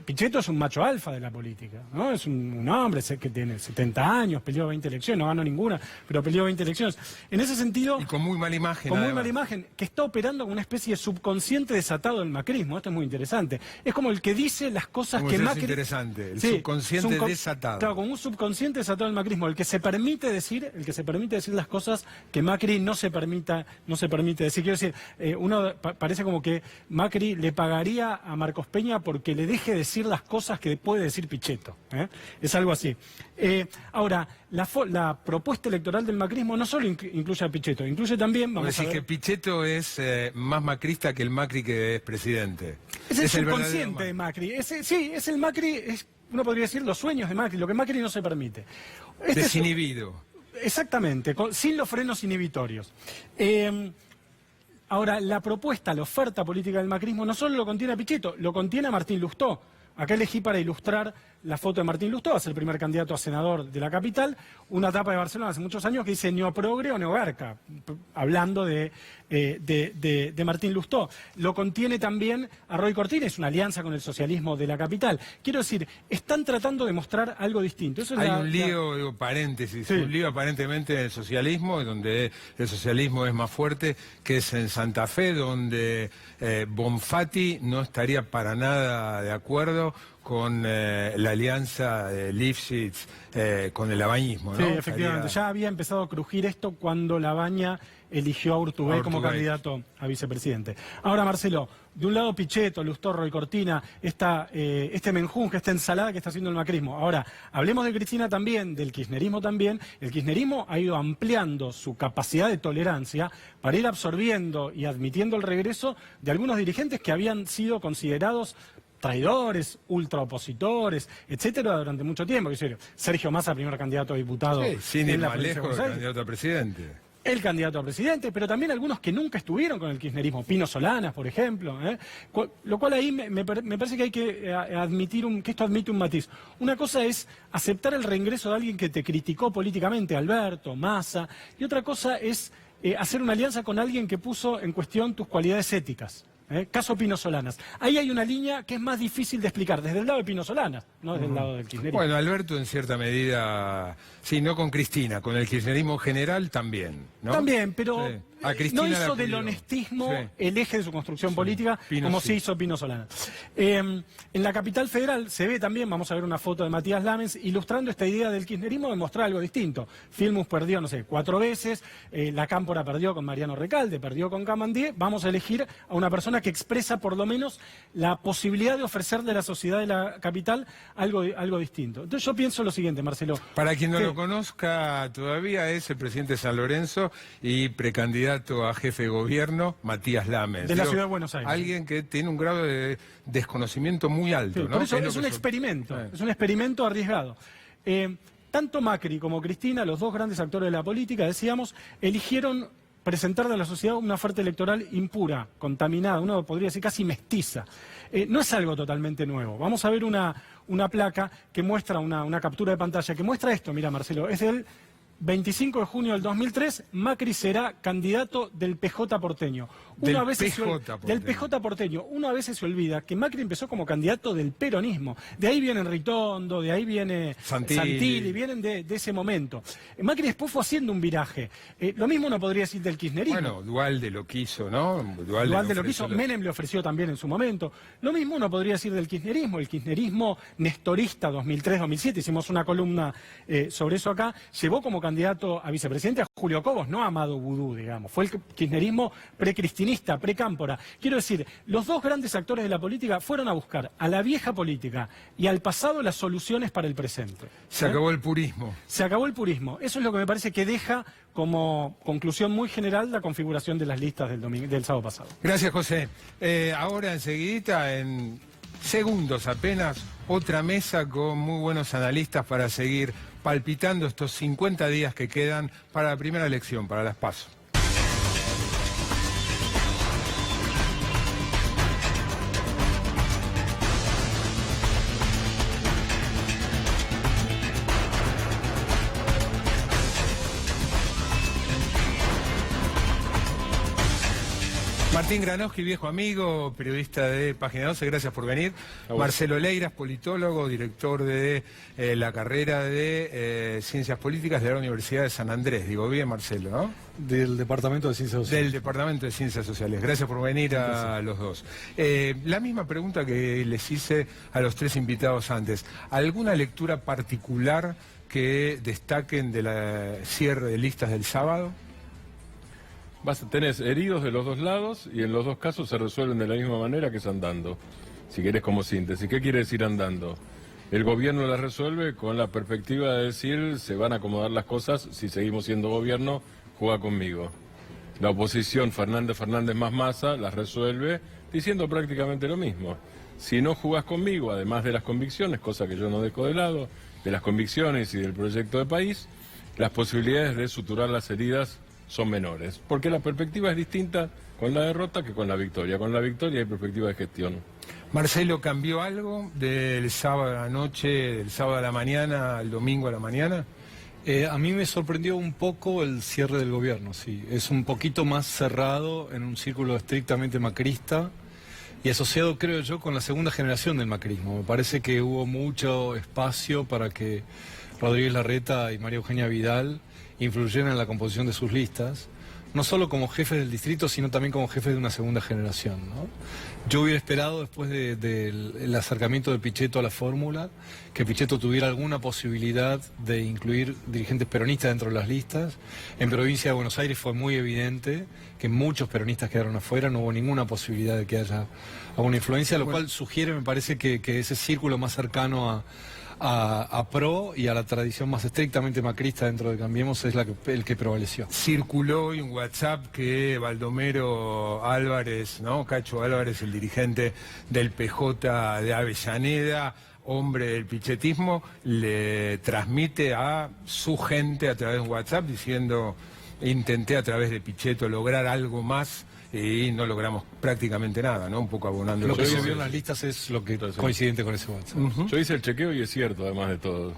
Pichetto es un macho alfa de la política, ¿no? Es un hombre que tiene 70 años, peleó 20 elecciones, no ganó ninguna, pero peleó 20 elecciones. En ese sentido... Y con muy mala imagen. Con muy mala imagen, que está operando como una especie de subconsciente desatado del macrismo. Esto es muy interesante. Es como el que dice las cosas que Macri... Es interesante, el Sí, subconsciente desatado. Claro, como un subconsciente desatado del macrismo, el que se permite decir las cosas que Macri no se permite decir. Quiero decir, parece como que Macri le pagaría a Marcos Peña porque le deje decir las cosas que puede decir Pichetto. Es algo así. Ahora, la propuesta electoral del macrismo no solo incluye a Pichetto, incluye también... Vamos a decir que Pichetto es más macrista que el Macri que es presidente. Es el subconsciente de Macri. Sí, es el Macri, uno podría decir los sueños de Macri, lo que Macri no se permite. Desinhibido. Exactamente, sin los frenos inhibitorios. Ahora, la propuesta, la oferta política del macrismo no solo lo contiene a Pichetto, lo contiene a Martín Lustó. Acá elegí para ilustrar la foto de Martín Lustó, va a ser el primer candidato a senador de la capital, una etapa de Barcelona hace muchos años que dice neoprogre o neogarca, hablando de Martín Lustó. Lo contiene también a Roy Cortines, una alianza con el socialismo de la capital. Quiero decir, están tratando de mostrar algo distinto. Eso es Hay un lío, digo, paréntesis, sí. Un lío aparentemente en el socialismo, donde el socialismo es más fuerte, que es en Santa Fe, donde Bonfatti no estaría para nada de acuerdo con la alianza de Lifshitz con el labañismo, ¿no? Sí, efectivamente. Ya había empezado a crujir esto cuando Labaña eligió a Urtubey como candidato a vicepresidente. Ahora, Marcelo, de un lado Pichetto, Lustó, Roy Cortina, este menjunje, esta ensalada que está haciendo el macrismo. Ahora, hablemos de Cristina también, del kirchnerismo también. El kirchnerismo ha ido ampliando su capacidad de tolerancia para ir absorbiendo y admitiendo el regreso de algunos dirigentes que habían sido considerados traidores, ultraopositores, etcétera, durante mucho tiempo. Sergio Massa, primer candidato a diputado. Sí, sin ir más lejos, el candidato a presidente. El candidato a presidente, pero también algunos que nunca estuvieron con el kirchnerismo. Pino Solanas, por ejemplo. Lo cual ahí me parece que hay que admitir que esto admite un matiz. Una cosa es aceptar el reingreso de alguien que te criticó políticamente, Alberto, Massa, y otra cosa es hacer una alianza con alguien que puso en cuestión tus cualidades éticas. Caso Pino Solanas. Ahí hay una línea que es más difícil de explicar, desde el lado de Pino Solanas, no desde el lado del kirchnerismo. Bueno, Alberto en cierta medida, sí, no con Cristina, con el kirchnerismo general también, ¿no? También, pero sí. No hizo del honestismo el eje de su construcción política, como sí hizo Pino Solanas. En la capital federal se ve también, vamos a ver una foto de Matías Lamens, ilustrando esta idea del kirchnerismo de mostrar algo distinto. Filmus perdió, 4 veces, la Cámpora perdió con Mariano Recalde, perdió con Camandier. Vamos a elegir a una persona que expresa por lo menos la posibilidad de ofrecerle a la sociedad de la capital algo distinto. Entonces yo pienso lo siguiente, Marcelo. Para quien no lo conozca todavía, es el presidente de San Lorenzo y precandidato a jefe de gobierno, Matías Lamens. De la ciudad de Buenos Aires. Alguien que tiene un grado de desconocimiento muy alto, sí, ¿no? Por eso es un experimento, es un experimento arriesgado. Tanto Macri como Cristina, los dos grandes actores de la política, decíamos, eligieron presentarle a la sociedad una oferta electoral impura, contaminada, uno podría decir casi mestiza. No es algo totalmente nuevo. Vamos a ver una placa que muestra, una captura de pantalla, que muestra esto, mira Marcelo, es del 25 de junio del 2003, Macri será candidato del PJ porteño. Del PJ porteño. Una vez se olvida que Macri empezó como candidato del peronismo. De ahí viene Ritondo, de ahí viene Santilli, vienen de ese momento. Macri después fue haciendo un viraje. Lo mismo uno podría decir del kirchnerismo. Bueno, Duhalde lo quiso, ¿no? Duhalde lo quiso, Menem le ofreció también en su momento. Lo mismo uno podría decir del kirchnerismo. El kirchnerismo nestorista 2003-2007, hicimos una columna sobre eso acá, llevó como candidato a vicepresidente a Julio Cobos, no a Amado Vudú, digamos. Fue el kirchnerismo precristinista, precámpora. Quiero decir, los dos grandes actores de la política fueron a buscar a la vieja política y al pasado las soluciones para el presente. Se acabó el purismo. Se acabó el purismo. Eso es lo que me parece que deja como conclusión muy general la configuración de las listas del sábado pasado. Gracias, José. Ahora enseguidita, en segundos apenas, otra mesa con muy buenos analistas para seguir palpitando estos 50 días que quedan para la primera elección, para las PASO. Martín Granowski, viejo amigo, periodista de Página 12, gracias por venir. Marcelo Leiras, politólogo, director de la carrera de Ciencias Políticas de la Universidad de San Andrés. Digo bien, Marcelo, ¿no? Del Departamento de Ciencias Sociales. Del Departamento de Ciencias Sociales. Gracias por venir a los dos. La misma pregunta que les hice a los tres invitados antes. ¿Alguna lectura particular que destaquen de la cierre de listas del sábado? Tenés heridos de los dos lados y en los dos casos se resuelven de la misma manera, que es andando. Si querés, como síntesis. ¿Qué quiere decir andando? El gobierno la resuelve con la perspectiva de decir: se van a acomodar las cosas, si seguimos siendo gobierno, juega conmigo. La oposición, Fernández más Massa, las resuelve diciendo prácticamente lo mismo. Si no jugás conmigo, además de las convicciones, cosa que yo no dejo de lado, de las convicciones y del proyecto de país, las posibilidades de suturar las heridas son menores, porque la perspectiva es distinta con la derrota que con la victoria. Con la victoria hay perspectiva de gestión. Marcelo, ¿cambió algo del sábado a la noche, del sábado a la mañana al domingo a la mañana? A mí me sorprendió un poco el cierre del gobierno, sí. Es un poquito más cerrado en un círculo estrictamente macrista y asociado, creo yo, con la segunda generación del macrismo. Me parece que hubo mucho espacio para que Rodríguez Larreta y María Eugenia Vidal influyeron en la composición de sus listas, no solo como jefes del distrito, sino también como jefes de una segunda generación, ¿no? Yo hubiera esperado, después del acercamiento de Pichetto a la fórmula, que Pichetto tuviera alguna posibilidad de incluir dirigentes peronistas dentro de las listas. En provincia de Buenos Aires fue muy evidente que muchos peronistas quedaron afuera, no hubo ninguna posibilidad de que haya alguna influencia, lo cual sugiere, me parece, que ese círculo más cercano a PRO y a la tradición más estrictamente macrista dentro de Cambiemos es el que prevaleció. Circuló hoy un WhatsApp que Baldomero Álvarez, ¿no? Cacho Álvarez, el dirigente del PJ de Avellaneda, hombre del pichetismo, le transmite a su gente a través de un WhatsApp diciendo: intenté a través de Pichetto lograr algo más y no logramos prácticamente nada, ¿no? Un poco abonando. Lo que se vio en las listas es lo que coincidente con ese WhatsApp. Yo hice el chequeo y es cierto, además de todo.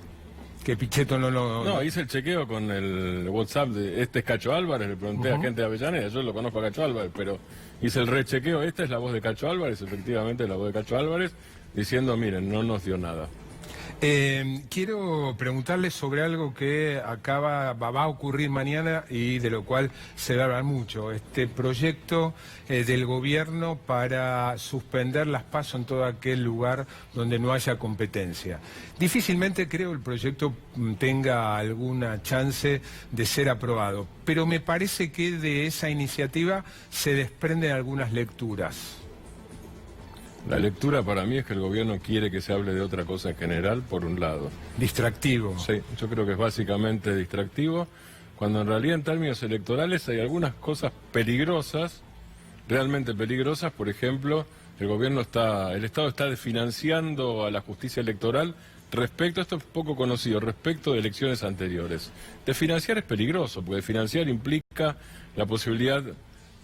Que Pichetto No, hice el chequeo con el WhatsApp de este es Cacho Álvarez, le pregunté a gente de Avellaneda, yo lo conozco a Cacho Álvarez, pero hice el rechequeo, esta es la voz de Cacho Álvarez, efectivamente la voz de Cacho Álvarez, diciendo: miren, no nos dio nada. Quiero preguntarles sobre algo que va a ocurrir mañana y de lo cual se va a hablar mucho. Este proyecto del gobierno para suspender las PASO en todo aquel lugar donde no haya competencia. Difícilmente creo el proyecto tenga alguna chance de ser aprobado, pero me parece que de esa iniciativa se desprenden algunas lecturas. La lectura para mí es que el gobierno quiere que se hable de otra cosa en general, por un lado. Distractivo. Sí, yo creo que es básicamente distractivo, cuando en realidad en términos electorales hay algunas cosas peligrosas, realmente peligrosas. Por ejemplo, el Estado está desfinanciando a la justicia electoral respecto, esto es poco conocido, respecto de elecciones anteriores. Desfinanciar es peligroso, porque desfinanciar implica la posibilidad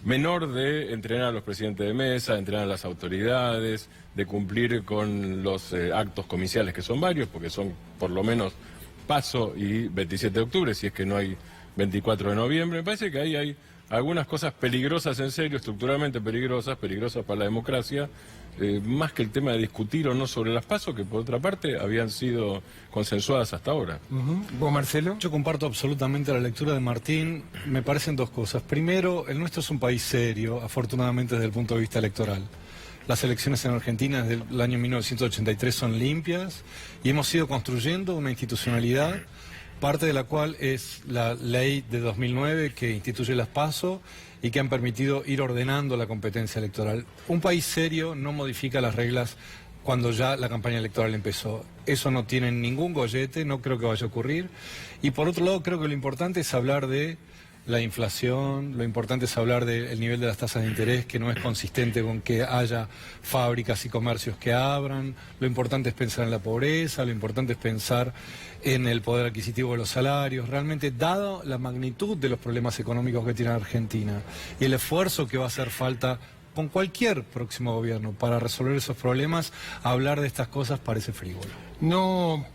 menor de entrenar a los presidentes de mesa, de entrenar a las autoridades, de cumplir con los actos comiciales, que son varios, porque son por lo menos PASO y 27 de octubre, si es que no hay 24 de noviembre. Me parece que ahí hay algunas cosas peligrosas en serio, estructuralmente peligrosas para la democracia, más que el tema de discutir o no sobre las PASO, que por otra parte habían sido consensuadas hasta ahora. ¿Vos, Marcelo? Yo comparto absolutamente la lectura de Martín. Me parecen dos cosas. Primero, el nuestro es un país serio, afortunadamente desde el punto de vista electoral. Las elecciones en Argentina desde el año 1983 son limpias y hemos ido construyendo una institucionalidad, parte de la cual es la ley de 2009 que instituye las PASO y que han permitido ir ordenando la competencia electoral. Un país serio no modifica las reglas cuando ya la campaña electoral empezó. Eso no tiene ningún gollete, no creo que vaya a ocurrir. Y por otro lado, creo que lo importante es hablar de la inflación, lo importante es hablar del nivel de las tasas de interés, que no es consistente con que haya fábricas y comercios que abran, lo importante es pensar en la pobreza, lo importante es pensar en el poder adquisitivo de los salarios. Realmente, dado la magnitud de los problemas económicos que tiene Argentina y el esfuerzo que va a hacer falta con cualquier próximo gobierno para resolver esos problemas, hablar de estas cosas parece frívolo. No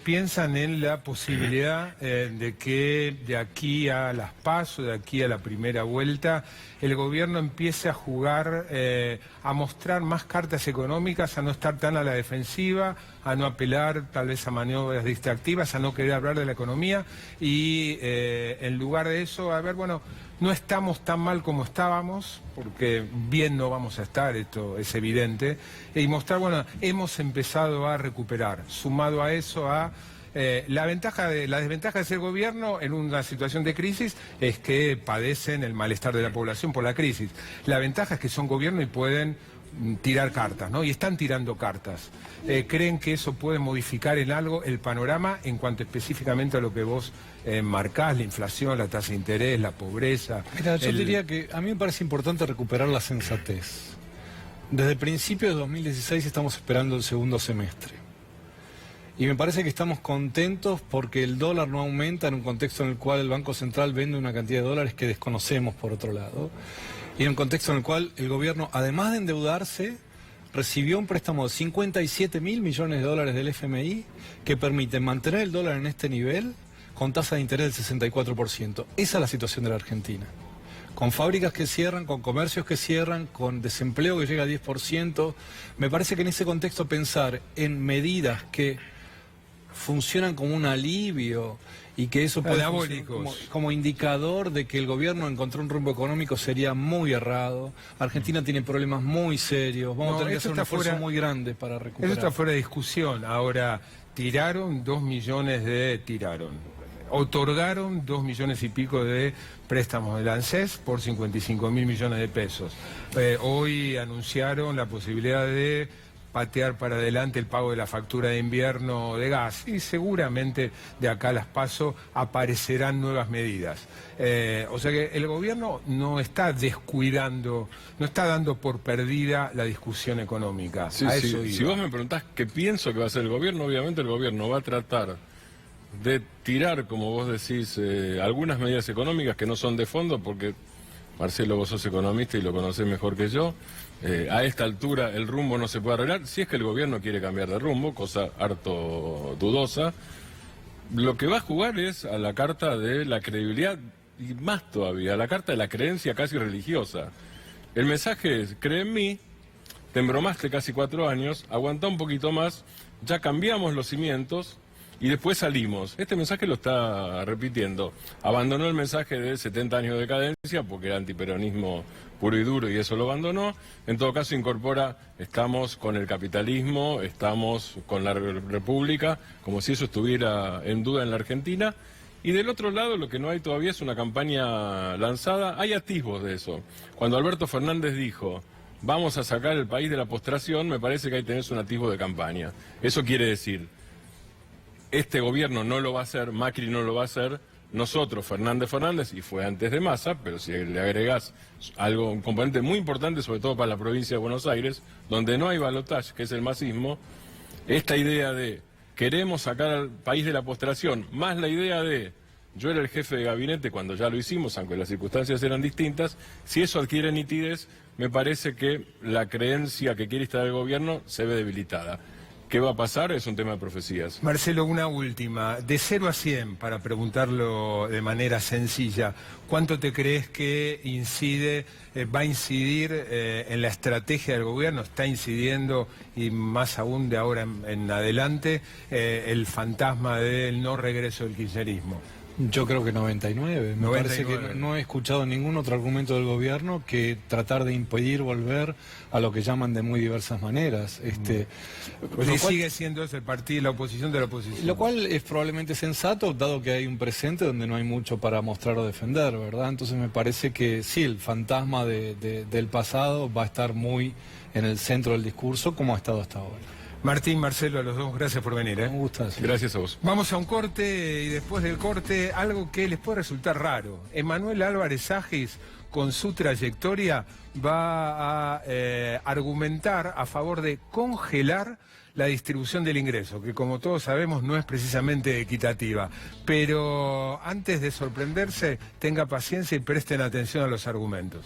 piensan en la posibilidad de que de aquí a las PASO, de aquí a la primera vuelta, el gobierno empiece a jugar, a mostrar más cartas económicas, a no estar tan a la defensiva, a no apelar tal vez a maniobras distractivas, a no querer hablar de la economía y en lugar de eso, a ver, bueno, no estamos tan mal como estábamos, porque bien no vamos a estar, esto es evidente, y mostrar, bueno, hemos empezado a recuperar, sumado a eso a la desventaja de ser gobierno en una situación de crisis es que padecen el malestar de la población por la crisis. La ventaja es que son gobierno y pueden tirar cartas, ¿no? Y están tirando cartas. ¿Creen que eso puede modificar en algo el panorama en cuanto específicamente a lo que vos marcás, la inflación, la tasa de interés, la pobreza? Mira, yo diría que a mí me parece importante recuperar la sensatez. Desde el principio de 2016 estamos esperando el segundo semestre. Y me parece que estamos contentos porque el dólar no aumenta en un contexto en el cual el Banco Central vende una cantidad de dólares que desconocemos por otro lado. Y en un contexto en el cual el gobierno, además de endeudarse, recibió un préstamo de 57.000 millones de dólares del FMI que permite mantener el dólar en este nivel con tasa de interés del 64%. Esa es la situación de la Argentina. Con fábricas que cierran, con comercios que cierran, con desempleo que llega al 10%. Me parece que en ese contexto pensar en medidas que funcionan como un alivio y que eso puede funcionar como indicador de que el gobierno encontró un rumbo económico sería muy errado. Argentina tiene problemas muy serios, vamos a tener que hacer un esfuerzo muy grande para recuperar. Eso está fuera de discusión. Ahora, tiraron 2 millones otorgaron 2 millones y pico de préstamos del ANSES por 55.000 millones de pesos. Hoy anunciaron la posibilidad de patear para adelante el pago de la factura de invierno de gas y seguramente de acá a las PASO aparecerán nuevas medidas. O sea que el gobierno no está descuidando, no está dando por perdida la discusión económica. Sí, si vos me preguntás qué pienso que va a hacer el gobierno, obviamente el gobierno va a tratar de tirar, como vos decís, algunas medidas económicas que no son de fondo, porque Marcelo, vos sos economista y lo conocés mejor que yo. A esta altura el rumbo no se puede arreglar, si es que el gobierno quiere cambiar de rumbo, cosa harto dudosa. Lo que va a jugar es a la carta de la credibilidad, y más todavía, a la carta de la creencia casi religiosa. El mensaje es, cree en mí, te embromaste casi 4 años, aguantá un poquito más, ya cambiamos los cimientos y después salimos. Este mensaje lo está repitiendo. Abandonó el mensaje de 70 años de decadencia porque era antiperonismo puro y duro y eso lo abandonó. En todo caso incorpora, estamos con el capitalismo, estamos con la república, como si eso estuviera en duda en la Argentina. Y del otro lado lo que no hay todavía es una campaña lanzada, hay atisbos de eso. Cuando Alberto Fernández dijo, vamos a sacar el país de la postración, me parece que ahí tenés un atisbo de campaña. Eso quiere decir, este gobierno no lo va a hacer, Macri no lo va a hacer, nosotros, Fernández, y fue antes de Massa, pero si le agregás algo, un componente muy importante, sobre todo para la provincia de Buenos Aires, donde no hay balotaje, que es el masismo, esta idea de queremos sacar al país de la postración, más la idea de yo era el jefe de gabinete cuando ya lo hicimos, aunque las circunstancias eran distintas, si eso adquiere nitidez, me parece que la creencia que quiere instalar el gobierno se ve debilitada. ¿Qué va a pasar? Es un tema de profecías. Marcelo, una última. De 0 a 100, para preguntarlo de manera sencilla, ¿cuánto te crees que va a incidir en la estrategia del gobierno? ¿Está incidiendo, y más aún de ahora en adelante, el fantasma del no regreso del kirchnerismo? Yo creo que 99. Me parece que no he escuchado ningún otro argumento del gobierno que tratar de impedir volver a lo que llaman de muy diversas maneras. Pues sigue siendo ese el partido, la oposición de la oposición. Lo cual es probablemente sensato, dado que hay un presente donde no hay mucho para mostrar o defender, ¿verdad? Entonces me parece que sí, el fantasma del pasado va a estar muy en el centro del discurso, como ha estado hasta ahora. Martín, Marcelo, a los dos, gracias por venir. Un gustazo. Gracias a vos. Vamos a un corte y después del corte, algo que les puede resultar raro. Emanuel Álvarez Agis, con su trayectoria, va a argumentar a favor de congelar la distribución del ingreso, que como todos sabemos no es precisamente equitativa. Pero antes de sorprenderse, tenga paciencia y presten atención a los argumentos.